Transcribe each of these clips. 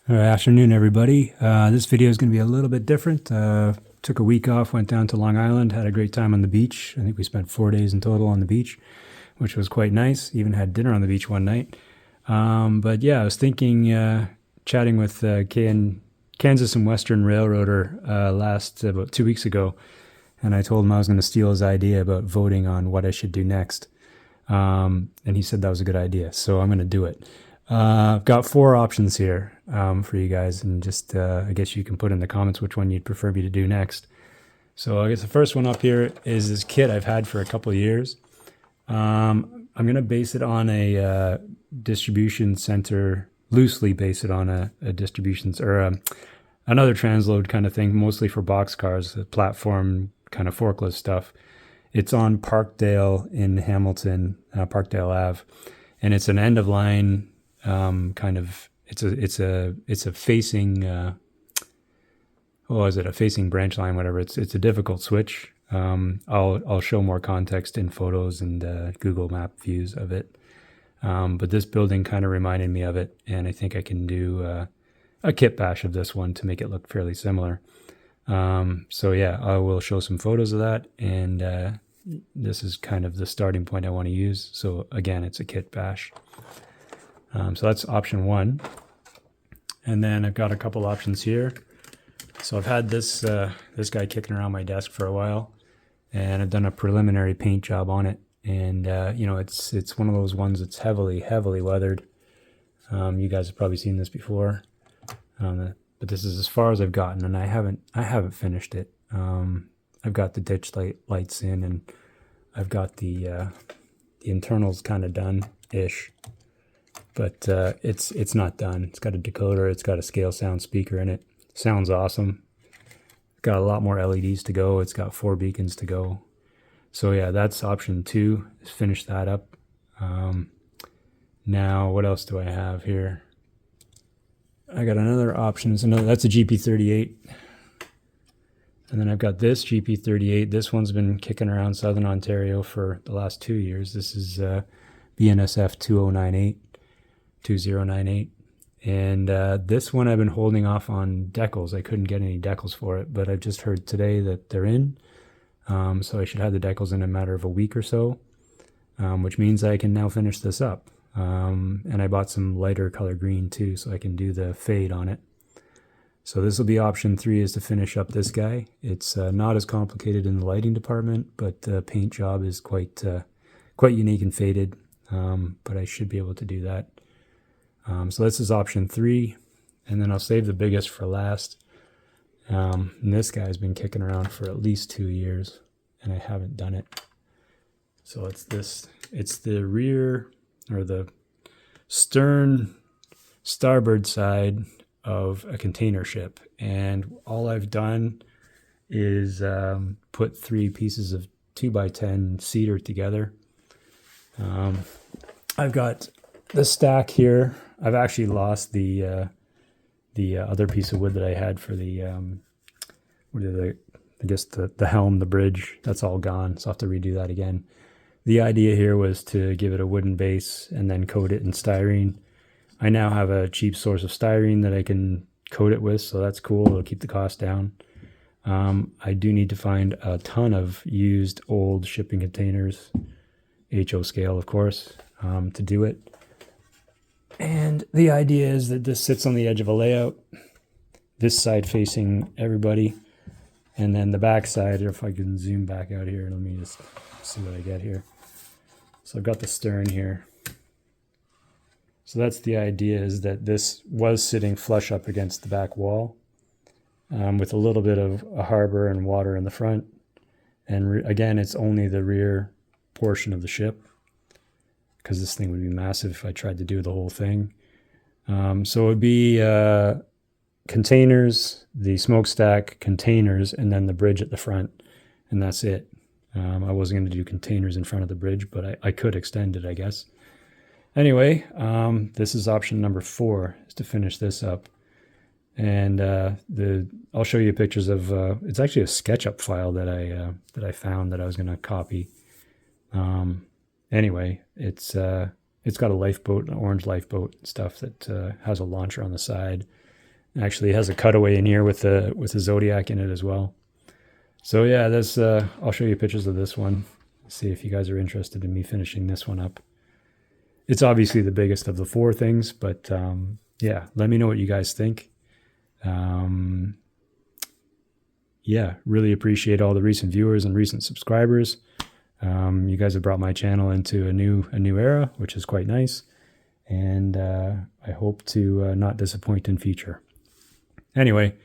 All right, afternoon, everybody. This video is going to be a little bit different. Took a week off, went down to Long Island, had a great time on the beach. I think we spent 4 days in total on the beach, which was quite nice. Even had dinner on the beach one night. But yeah, I was thinking, chatting with Kansas and Western Railroader about 2 weeks ago, and I told him I was going to steal his idea about voting on what I should do next. And he said that was a good idea, so I'm going to do it. I've got 4 options here for you guys, and just I guess you can put in the comments which one you'd prefer me to do next. So I guess the first one up here is this kit I've had for a couple of years. I'm going to base it on a distribution center, loosely base it on a distribution or another transload kind of thing, mostly for boxcars, the platform kind of forklift stuff. It's on Parkdale in Hamilton, Parkdale Ave, and it's an end of line kind of. It's a facing. Is it a facing branch line? Whatever. It's a difficult switch. I'll show more context in photos and Google Map views of it. But this building kind of reminded me of it, and I think I can do a kit bash of this one to make it look fairly similar. So yeah, I will show some photos of that, and this is kind of the starting point I want to use. So again, it's a kit bash. So that's option 1. And then I've got a couple options here. So I've had this guy kicking around my desk for a while, and I've done a preliminary paint job on it. And it's one of those ones that's heavily weathered. You guys have probably seen this before, but this is as far as I've gotten, and I haven't finished it. I've got the ditch lights in, and I've got the internals kind of done-ish. But it's not done. It's got a decoder. It's got a scale sound speaker in it. Sounds awesome. It's got a lot more LEDs to go. It's got 4 beacons to go. So yeah, that's option 2. Is finish that up. Now, what else do I have here? I got another option. That's a GP38. And then I've got this GP38. This one's been kicking around Southern Ontario for the last 2 years. This is BNSF 2098. And this one I've been holding off on decals. I couldn't get any decals for it, but I've just heard today that they're in. So I should have the decals in a matter of a week or so, which means I can now finish this up. And I bought some lighter color green too, so I can do the fade on it. So this will be option 3, is to finish up this guy. It's not as complicated in the lighting department, but the paint job is quite unique and faded. But I should be able to do that. So this is option 3, and then I'll save the biggest for last. And this guy's been kicking around for at least 2 years, and I haven't done it. So it's the rear, or the stern starboard side of a container ship, and all I've done is put 3 pieces of 2x10 cedar together. I've got the stack here. I've actually lost the other piece of wood that I had for the helm, the bridge. That's all gone, so I'll have to redo that again. The idea here was to give it a wooden base and then coat it in styrene. I now have a cheap source of styrene that I can coat it with, so that's cool. It'll keep the cost down. I do need to find a ton of used old shipping containers, HO scale of course, to do it. And the idea is that this sits on the edge of a layout, this side facing everybody, and then the back side, if I can zoom back out here, let me just see what I get here. So I've got the stern here. So that's the idea, is that this was sitting flush up against the back wall, with a little bit of a harbor and water in the front. And again, it's only the rear portion of the ship, because this thing would be massive if I tried to do the whole thing. So it would be containers, the smokestack, containers, and then the bridge at the front, and that's it. I wasn't going to do containers in front of the bridge, but I could extend it, I guess. Anyway, this is option number 4, is to finish this up. And I'll show you pictures of, it's actually a SketchUp file that I found that I was going to copy. Anyway, it's got a lifeboat, an orange lifeboat stuff that has a launcher on the side. Actually has a cutaway in here with the Zodiac in it as well. So yeah, that's I'll show you pictures of this one. See if you guys are interested in me finishing this one up. It's obviously the biggest of the 4 things, but yeah, let me know what you guys think. Yeah, really appreciate all the recent viewers and recent subscribers. You guys have brought my channel into a new era, which is quite nice. And I hope to not disappoint in future. Anyway,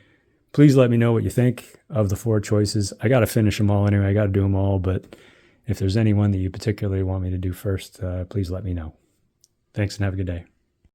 please let me know what you think of the 4 choices. I got to finish them all anyway. I got to do them all. But if there's any one that you particularly want me to do first, please let me know. Thanks and have a good day.